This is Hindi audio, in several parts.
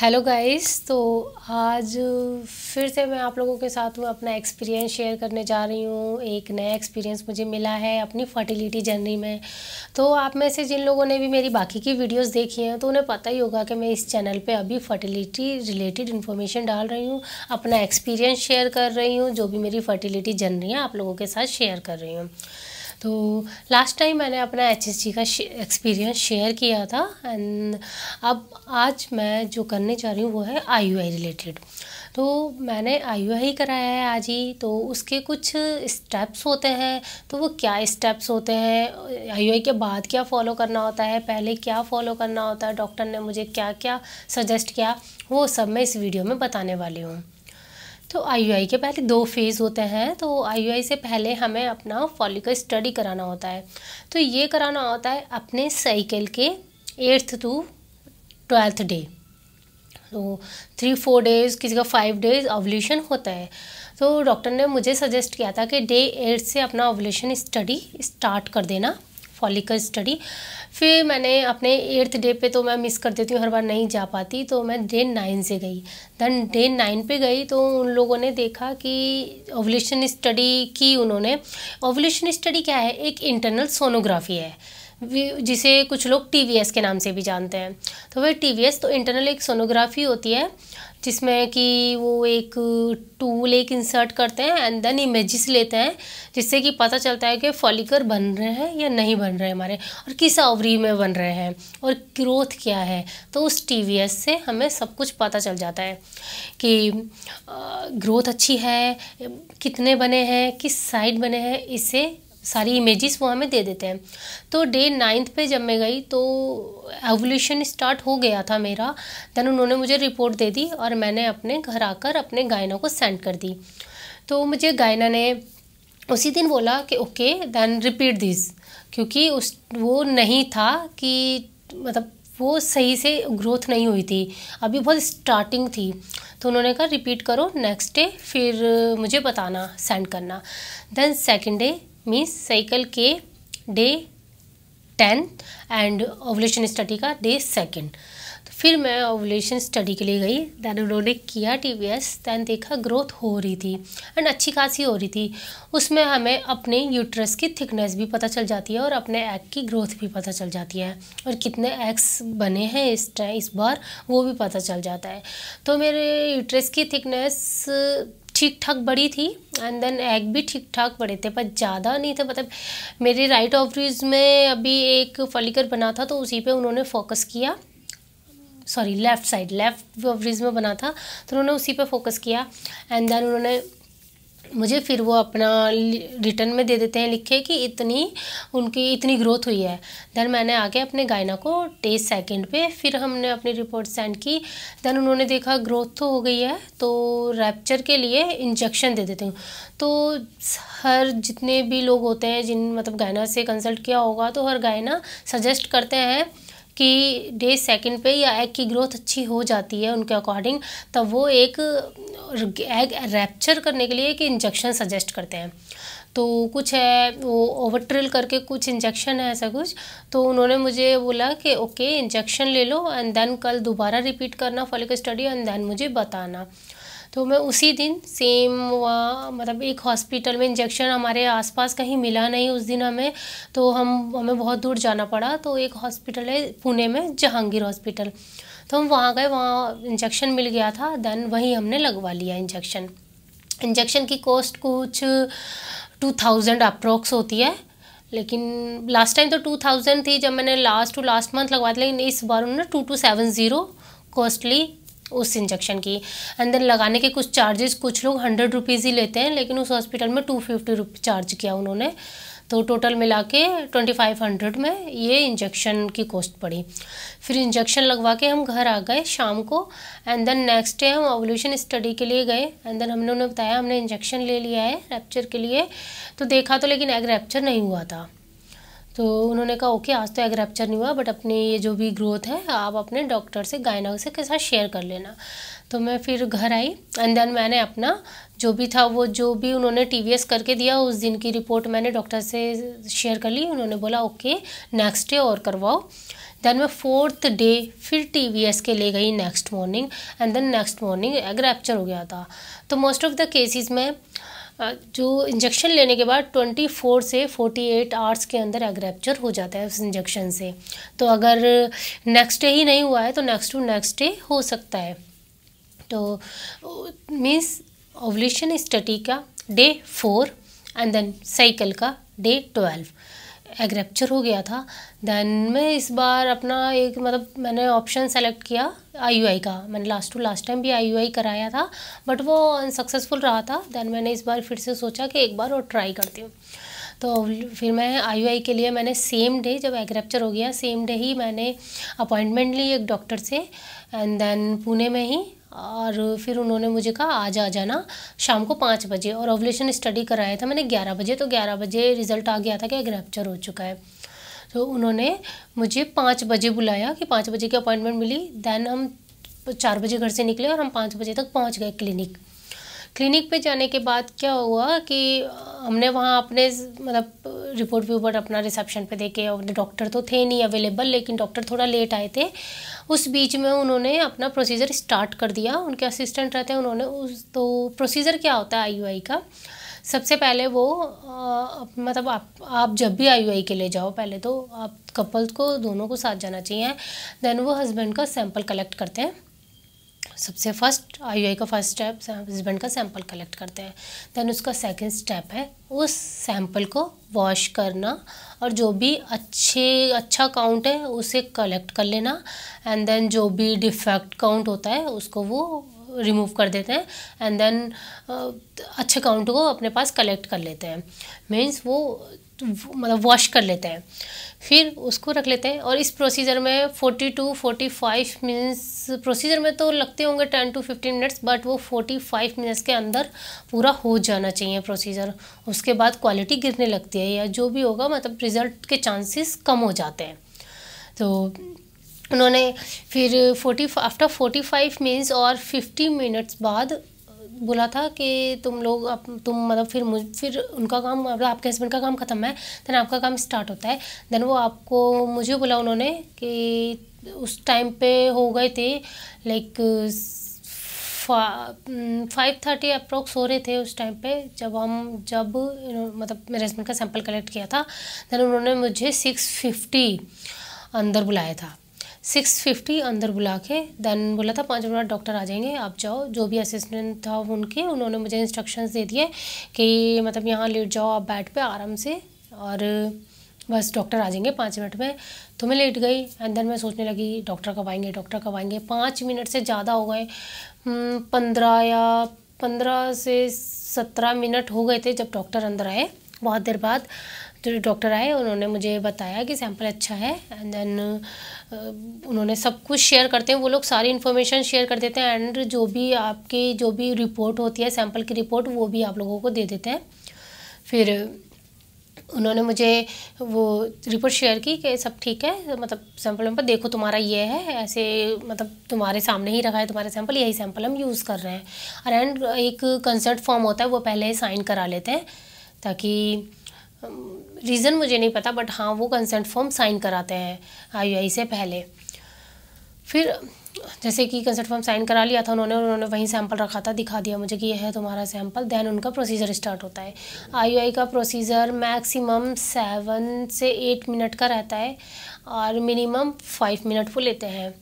Hello guys. तो आज फिर से मैं आप लोगों के साथ में अपना एक्सपीरियंस शेयर करने जा रही हूँ। एक नया एक्सपीरियंस मुझे मिला है अपनी फर्टिलिटी जर्नी में। तो आप में से जिन लोगों ने भी मेरी बाकी की वीडियोस देखी हैं तो उन्हें पता ही होगा कि मैं इस चैनल पे अभी फर्टिलिटी रिलेटेड इन्फॉर्मेशन डाल रही हूँ, अपना एक्सपीरियंस शेयर कर रही हूँ, जो भी मेरी फर्टिलिटी जर्नी है आप लोगों के साथ शेयर कर रही हूँ। तो लास्ट टाइम मैंने अपना HSG का एक्सपीरियंस शेयर किया था एंड अब आज मैं जो करने जा रही हूँ वो है IUI रिलेटेड। तो मैंने IUI कराया है आज ही। तो उसके कुछ स्टेप्स होते हैं, तो वो क्या स्टेप्स होते हैं, IUI के बाद क्या फ़ॉलो करना होता है, पहले क्या फ़ॉलो करना होता है, डॉक्टर ने मुझे क्या क्या सजेस्ट किया, वो सब मैं इस वीडियो में बताने वाली हूँ। तो IUI के पहले 2 फेज़ होते हैं। तो IUI से पहले हमें अपना फॉलिकल स्टडी कराना होता है। तो ये कराना होता है अपने साइकिल के 8th to 12th डे। तो 3-4 डेज़, किसी का 5 डेज़ ओव्यूलेशन होता है। तो डॉक्टर ने मुझे सजेस्ट किया था कि डे 8 से अपना ओव्यूलेशन स्टडी स्टार्ट कर देना, फॉलिकल स्टडी। फिर मैंने अपने 8th डे पे, तो मैं मिस कर देती हूँ, हर बार नहीं जा पाती, तो मैं डे 9 से गई। देन डे 9 पे गई तो उन लोगों ने देखा कि ओव्यूलेशन स्टडी की उन्होंने। ओव्यूलेशन स्टडी क्या है? एक इंटरनल सोनोग्राफी है, जिसे कुछ लोग TVS के नाम से भी जानते हैं। तो वह TVS तो इंटरनल एक सोनोग्राफी होती है, जिसमें कि वो एक टूल एक इंसर्ट करते हैं एंड देन इमेजेस लेते हैं, जिससे कि पता चलता है कि फॉलिकल बन रहे हैं या नहीं बन रहे हमारे, और किस ओवरी में बन रहे हैं, और ग्रोथ क्या है। तो उस TVS से हमें सब कुछ पता चल जाता है कि ग्रोथ अच्छी है, कितने बने हैं, किस साइड बने हैं, इससे सारी इमेजेस वो हमें दे देते हैं। तो डे 9 पे जब मैं गई तो ओव्यूलेशन स्टार्ट हो गया था मेरा। देन उन्होंने मुझे रिपोर्ट दे दी और मैंने अपने घर आकर अपने गायना को सेंड कर दी। तो मुझे गायना ने उसी दिन बोला कि ओके देन रिपीट दिस, क्योंकि वो नहीं था कि मतलब वो सही से ग्रोथ नहीं हुई थी, अभी बहुत स्टार्टिंग थी। तो उन्होंने कहा रिपीट करो नेक्स्ट डे, फिर मुझे बताना, सेंड करना। Then second day means cycle के डे 10 एंड ओव्यूलेशन स्टडी का डे 2। तो फिर मैं ओव्यूलेशन स्टडी के लिए गई। दैन उन्होंने किया TVS। दैन देखा ग्रोथ हो रही थी एंड अच्छी खासी हो रही थी। उसमें हमें अपने यूट्रस की थिकनेस भी पता चल जाती है और अपने एग की ग्रोथ भी पता चल जाती है, और कितने एग्स बने हैं इस बार वो भी पता चल जाता है। तो मेरे यूट्रस की थिकनेस ठीक ठाक बड़ी थी एंड देन एग भी ठीक ठाक बड़े थे, पर ज़्यादा नहीं थे। मतलब मेरे राइट ओवरीज में अभी एक फॉलिकल बना था, तो उसी पे उन्होंने फोकस किया। सॉरी, लेफ़्ट ओवरीज में बना था, तो उन्होंने उसी पे फोकस किया एंड देन उन्होंने मुझे फिर वो अपना रिटर्न में दे देते हैं लिखे कि उनकी इतनी ग्रोथ हुई है। देन मैंने आके अपने गायना को डे 2 पे फिर हमने अपनी रिपोर्ट सेंड की। देन उन्होंने देखा ग्रोथ तो हो गई है, तो रैप्चर के लिए इंजेक्शन दे देते हूँ। तो हर जितने भी लोग होते हैं जिन मतलब गायना से कंसल्ट किया होगा, तो हर गायना सजेस्ट करते हैं कि डे 2 पे या एग की ग्रोथ अच्छी हो जाती है उनके अकॉर्डिंग, तब वो एक एग रैप्चर करने के लिए एक इंजेक्शन सजेस्ट करते हैं। तो कुछ है वो ओवरट्रिल करके कुछ इंजेक्शन है ऐसा कुछ। तो उन्होंने मुझे बोला कि ओके इंजेक्शन ले लो एंड देन कल दोबारा रिपीट करना फॉलिकल स्टडी एंड देन मुझे बताना। तो मैं उसी दिन सेम मतलब एक हॉस्पिटल में इंजेक्शन हमारे आसपास कहीं मिला नहीं उस दिन हमें, तो हमें बहुत दूर जाना पड़ा। तो एक हॉस्पिटल है पुणे में, जहांगीर हॉस्पिटल, तो हम वहाँ गए, वहाँ इंजेक्शन मिल गया था। देन वहीं हमने लगवा लिया इंजेक्शन की कॉस्ट कुछ 2000 अप्रोक्स होती है, लेकिन लास्ट टाइम तो 2000 थी जब मैंने लास्ट मंथ लगवा दिया, लेकिन इस बार उन्होंने 2270 कॉस्टली उस इंजेक्शन की। एंड देन लगाने के कुछ चार्जेस, कुछ लोग 100 रुपीज़ ही लेते हैं, लेकिन उस हॉस्पिटल में 250 रुपये चार्ज किया उन्होंने। तो टोटल मिला के 2500 में ये इंजेक्शन की कॉस्ट पड़ी। फिर इंजेक्शन लगवा के हम घर आ गए शाम को एंड देन नेक्स्ट डे हम ओव्यूलेशन स्टडी के लिए गए एंड देन हमने उन्हें बताया हमने इंजेक्शन ले लिया है रैप्चर के लिए। तो देखा तो लेकिन एग रैप्चर नहीं हुआ था। तो उन्होंने कहा ओके आज तो एग रप्चर नहीं हुआ, बट अपनी ये जो भी ग्रोथ है आप अपने डॉक्टर से गायनेक से के साथ शेयर कर लेना। तो मैं फिर घर आई एंड देन मैंने अपना जो भी था वो जो भी उन्होंने TVS करके दिया उस दिन की रिपोर्ट मैंने डॉक्टर से शेयर कर ली। उन्होंने बोला ओके नेक्स्ट डे और करवाओ। देन मैं 4th डे फिर TVS के ले गई next morning and then next morning egg rupture हो गया था। तो मोस्ट ऑफ द केसेस में जो इंजेक्शन लेने के बाद 24 से 48 आवर्स के अंदर एग रप्चर हो जाता है उस इंजेक्शन से। तो अगर नेक्स्ट डे ही नहीं हुआ है तो नेक्स्ट टू नेक्स्ट डे हो सकता है। तो मीन्स ओवुलेशन स्टडी का डे 4 एंड देन साइकिल का डे 12 एग रप्चर हो गया था। देन मैं इस बार अपना एक मैंने ऑप्शन सेलेक्ट किया IUI का। मैंने लास्ट टाइम भी IUI कराया था बट वो अनसक्सेसफुल रहा था। देन मैंने इस बार फिर से सोचा कि एक बार और ट्राई करती हूँ। तो फिर मैं IUI के लिए मैंने सेम डे जब एग रप्चर हो गया सेम डे ही मैंने अपॉइंटमेंट ली एक डॉक्टर से एंड देन पुणे में ही। और फिर उन्होंने मुझे कहा आज आ जाना शाम को 5 बजे। और ओवुलेशन स्टडी कराया था मैंने 11 बजे। तो 11 बजे रिज़ल्ट आ गया था कि एग रप्चर हो चुका है। तो उन्होंने मुझे 5 बजे बुलाया कि 5 बजे की अपॉइंटमेंट मिली। देन हम 4 बजे घर से निकले और हम 5 बजे तक पहुंच गए क्लिनिक पे जाने के बाद क्या हुआ कि हमने वहाँ अपने रिपोर्ट व्यूपोर्ट अपना रिसेप्शन पे देके, डॉक्टर तो थे नहीं अवेलेबल लेकिन डॉक्टर थोड़ा लेट आए थे। उस बीच में उन्होंने अपना प्रोसीजर स्टार्ट कर दिया। उनके असिस्टेंट रहते हैं उन्होंने तो प्रोसीजर क्या होता है IUI का, सबसे पहले वो आप जब भी IUI के लिए जाओ पहले तो आप कपल्स को दोनों को साथ जाना चाहिए। देन वो हस्बैंड का सैंपल कलेक्ट करते हैं। सबसे फर्स्ट IUI का फर्स्ट स्टेप हस्बैंड का सैंपल कलेक्ट करते हैं। देन उसका सेकंड स्टेप है उस सैंपल को वॉश करना और जो भी अच्छा काउंट है उसे कलेक्ट कर लेना एंड देन जो भी डिफेक्ट काउंट होता है उसको वो रिमूव कर देते हैं एंड देन अच्छे काउंट को अपने पास कलेक्ट कर लेते हैं। मीन्स वो वॉश कर लेते हैं फिर उसको रख लेते हैं। और इस प्रोसीजर में 40-45 मिनट्स प्रोसीजर में तो लगते होंगे 10 to 15 मिनट्स बट वो 45 मिनट्स के अंदर पूरा हो जाना चाहिए प्रोसीजर। उसके बाद क्वालिटी गिरने लगती है या जो भी होगा रिज़ल्ट के चांसेस कम हो जाते हैं। तो उन्होंने फिर आफ्टर 45 मिनट्स और 50 मिनट्स बाद बोला था कि तुम फिर उनका काम आपके हस्बैंड का काम ख़त्म है देन आपका काम स्टार्ट होता है। देन वो मुझे बोला उन्होंने कि उस टाइम पे हो गए थे लाइक 5:30 अप्रॉक्स हो रहे थे उस टाइम पे जब मेरे हस्बैंड का सैंपल कलेक्ट किया था। देन उन्होंने मुझे 6:50 अंदर बुलाया था। 6:50 अंदर बुला के देन बोला था 5 मिनट डॉक्टर आ जाएंगे आप जाओ। जो भी असिस्टेंट था उन्होंने मुझे इंस्ट्रक्शंस दे दिए कि यहाँ लेट जाओ आप बेड पे आराम से और बस डॉक्टर आ जाएंगे 5 मिनट में। तो मैं लेट गई एंड देन मैं सोचने लगी डॉक्टर कब आएंगे। 5 मिनट से ज़्यादा हो गए, 15 से 17 मिनट हो गए थे जब डॉक्टर अंदर आए। बहुत देर बाद जो डॉक्टर आए उन्होंने मुझे बताया कि सैंपल अच्छा है एंड देन उन्होंने सब कुछ शेयर करते हैं वो लोग, सारी इन्फॉर्मेशन शेयर कर देते हैं एंड जो भी रिपोर्ट होती है सैंपल की रिपोर्ट वो भी आप लोगों को दे देते हैं। फिर उन्होंने मुझे वो रिपोर्ट शेयर की कि सब ठीक है, सैंपल नंबर देखो तुम्हारा ये है, ऐसे तुम्हारे सामने ही रखा है तुम्हारा सैंपल, यही सैंपल हम यूज़ कर रहे हैं। और एंड एक कंसर्ट फॉर्म होता है वो पहले साइन करा लेते हैं ताकि रीज़न मुझे नहीं पता बट हाँ वो कंसेंट फॉर्म साइन कराते हैं IUI से पहले। फिर जैसे कि कंसेंट फॉर्म साइन करा लिया था उन्होंने वहीं सैंपल रखा था, दिखा दिया मुझे कि यह है तुम्हारा सैंपल। देन उनका प्रोसीजर स्टार्ट होता है। IUI का प्रोसीजर मैक्सिमम 7 से 8 मिनट का रहता है और मिनिमम 5 मिनट वो लेते हैं।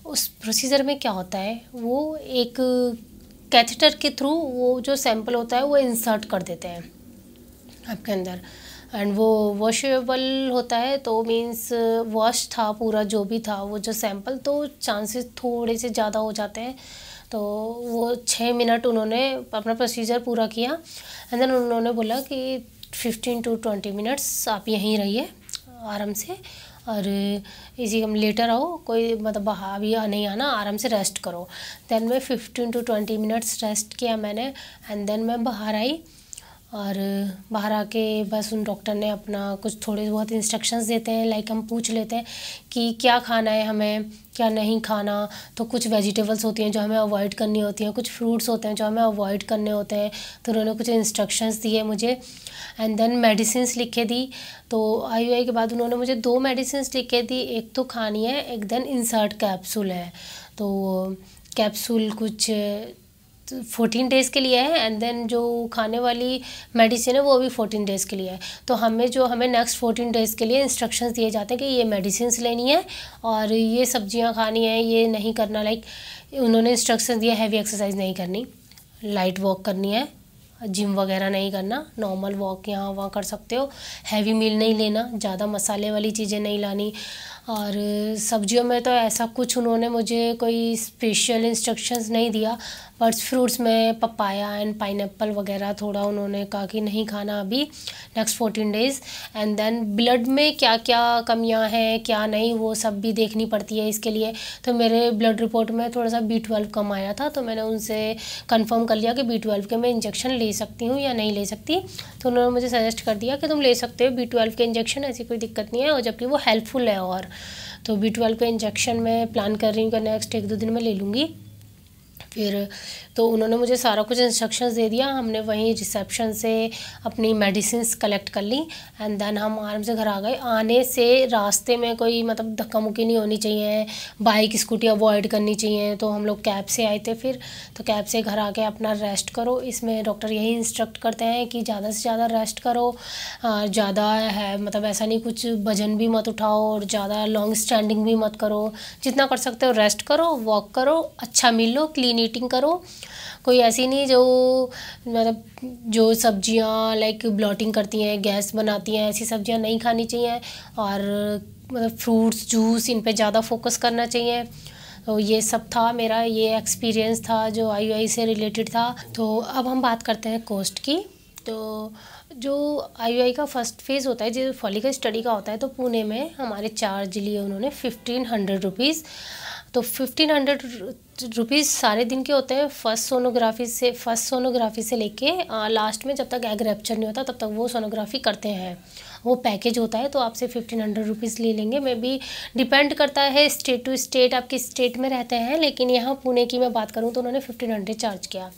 उस प्रोसीजर में क्या होता है वो एक कैथेटर के थ्रू वो जो सैंपल होता है वो इंसर्ट कर देते हैं आपके अंदर एंड वो वॉशेबल होता है। तो मीन्स वॉश था पूरा जो भी था वो जो सैंपल, तो चांसेस थोड़े से ज़्यादा हो जाते हैं। तो वो 6 मिनट उन्होंने अपना प्रोसीजर पूरा किया एंड देन उन्होंने बोला कि 15 to 20 मिनट्स आप यहीं रहिए आराम से और इसी हम लेटर आओ, कोई बाहर भी नहीं आना, आराम से रेस्ट करो। देन मैं 15 to 20 मिनट्स रेस्ट किया मैंने एंड देन मैं बाहर आई और बाहर आके बस उन डॉक्टर ने अपना कुछ थोड़े बहुत इंस्ट्रक्शंस देते हैं, लाइक हम पूछ लेते हैं कि क्या खाना है हमें, क्या नहीं खाना। तो कुछ वेजिटेबल्स होती हैं जो हमें अवॉइड करनी होती हैं, कुछ फ्रूट्स होते हैं जो हमें अवॉइड करने होते हैं। तो उन्होंने कुछ इंस्ट्रक्शंस दिए मुझे एंड देन मेडिसिन्स लिखे दी। तो IUI के बाद उन्होंने मुझे 2 मेडिसिन्स लिखे दी, एक तो खानी है, एक देन इंसर्ट कैप्सूल है। तो कैप्सूल कुछ 14 डेज़ के लिए है एंड देन जो खाने वाली मेडिसिन है वो भी 14 डेज़ के लिए है। तो हमें नेक्स्ट 14 डेज़ के लिए इंस्ट्रक्शंस दिए जाते हैं कि ये मेडिसिन्स लेनी है और ये सब्जियां खानी है, ये नहीं करना। लाइक उन्होंने इंस्ट्रक्शंस दिया, हैवी एक्सरसाइज नहीं करनी, लाइट वॉक करनी है, जिम वगैरह नहीं करना, नॉर्मल वॉक यहाँ वहाँ कर सकते हो, हैवी मील नहीं लेना, ज़्यादा मसाले वाली चीज़ें नहीं लानी। और सब्जियों में तो ऐसा कुछ उन्होंने मुझे कोई स्पेशल इंस्ट्रक्शंस नहीं दिया, बट फ्रूट्स में पपाया एंड पाइनएप्पल वगैरह थोड़ा उन्होंने कहा कि नहीं खाना अभी next 14 days. And then blood में क्या क्या कमियां हैं क्या नहीं वो सब भी देखनी पड़ती है इसके लिए। तो मेरे ब्लड रिपोर्ट में थोड़ा सा B12 कम आया था, तो मैंने उनसे कंफर्म कर लिया कि B12 के मैं इंजेक्शन ले सकती हूँ या नहीं ले सकती। तो उन्होंने मुझे सजेस्ट कर दिया कि तुम ले सकते हो B12 के इंजेक्शन, ऐसी कोई दिक्कत नहीं है, और जबकि वो हेल्पफुल है। और तो B12 के इंजेक्शन मैं प्लान कर रही हूँ कि नेक्स्ट 1-2 दिन में ले लूँगी। फिर तो उन्होंने मुझे सारा कुछ इंस्ट्रक्शंस दे दिया। हमने वहीं रिसेप्शन से अपनी मेडिसिन्स कलेक्ट कर ली एंड देन हम आराम से घर आ गए। आने से रास्ते में कोई मतलब धक्का मुक्की नहीं होनी चाहिए, बाइक स्कूटी अवॉइड करनी चाहिए। तो हम लोग कैब से आए थे, फिर तो कैब से घर आके अपना रेस्ट करो। इसमें डॉक्टर यही इंस्ट्रक्ट करते हैं कि ज़्यादा से ज़्यादा रेस्ट करो, ज़्यादा है मतलब ऐसा नहीं कुछ वजन भी मत उठाओ और ज़्यादा लॉन्ग स्टैंडिंग भी मत करो, जितना कर सकते हो रेस्ट करो, वॉक करो, अच्छा मील लो, क्लीन ईटिंग करो। कोई ऐसी नहीं जो मतलब जो सब्जियां लाइक ब्लॉटिंग करती हैं, गैस बनाती हैं, ऐसी सब्जियां नहीं खानी चाहिए। और मतलब फ्रूट्स जूस इन पे ज़्यादा फोकस करना चाहिए। तो ये सब था, मेरा ये एक्सपीरियंस था जो IUI से रिलेटेड था। तो अब हम बात करते हैं कॉस्ट की। तो जो IUI का फर्स्ट फेज़ होता है, जो फॉलिकल स्टडी का होता है, तो पुणे में हमारे चार्ज लिए उन्होंने 1500 रुपीज़। तो 1500 रुपीज़ सारे दिन के होते हैं। फर्स्ट सोनोग्राफी से लेके लास्ट में जब तक एग रैप्चर नहीं होता तब तक वो सोनोग्राफी करते हैं। वो पैकेज होता है, तो आपसे 1500 रुपीज़ ले लेंगे। मे बी डिपेंड करता है स्टेट टू स्टेट, आप किस स्टेट में रहते हैं, लेकिन यहाँ पुणे की मैं बात करूँ तो उन्होंने 1500 चार्ज किया।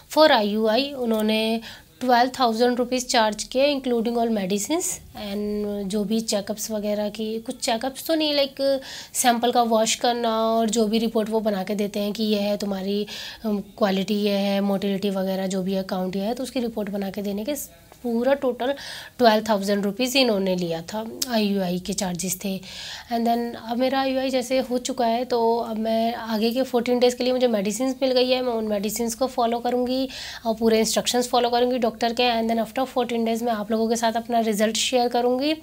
फॉर IUI उन्होंने 12,000 रुपीज़ चार्ज किए इंक्लूडिंग ऑल मेडिसिन्स एंड जो भी चेकअप्स वगैरह की। कुछ चेकअप्स तो नहीं, लाइक सैंपल का वॉश करना और जो भी रिपोर्ट वो बना के देते हैं कि ये है तुम्हारी क्वालिटी, ये है मोटिलिटी वगैरह जो भी है काउंट, ये है, तो उसकी रिपोर्ट बना के देने के पूरा टोटल 12,000 रुपीज़ इन्होंने लिया था। IUI के चार्जेस थे। एंड देन अब मेरा IUI जैसे हो चुका है, तो अब मैं आगे के 14 डेज़ के लिए मुझे मेडिसिन मिल गई है, मैं उन मेडिसिन को फॉलो करूँगी और पूरे इंस्ट्रक्शंस फॉलो करूँगी डॉक्टर के। एंड देन आफ्टर 14 डेज़ मैं आप लोगों के साथ अपना रिज़ल्ट शेयर करूँगी।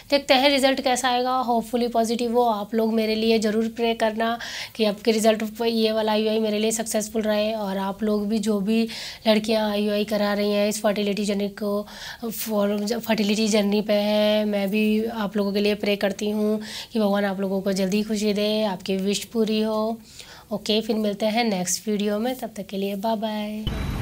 देखते हैं रिज़ल्ट कैसा आएगा, होपफुली पॉजिटिव हो। आप लोग मेरे लिए ज़रूर प्रे करना कि आपके रिज़ल्ट ये वाला IUI मेरे लिए सक्सेसफुल रहे। और आप लोग भी, जो भी लड़कियां IUI करा रही हैं इस फर्टिलिटी जर्नी को, फर्टिलिटी जर्नी पे है, मैं भी आप लोगों के लिए प्रे करती हूँ कि भगवान आप लोगों को जल्दी खुशी दे, आपकी विश पूरी हो। ओके, फिर मिलते हैं नेक्स्ट वीडियो में, तब तक के लिए बाय बाय।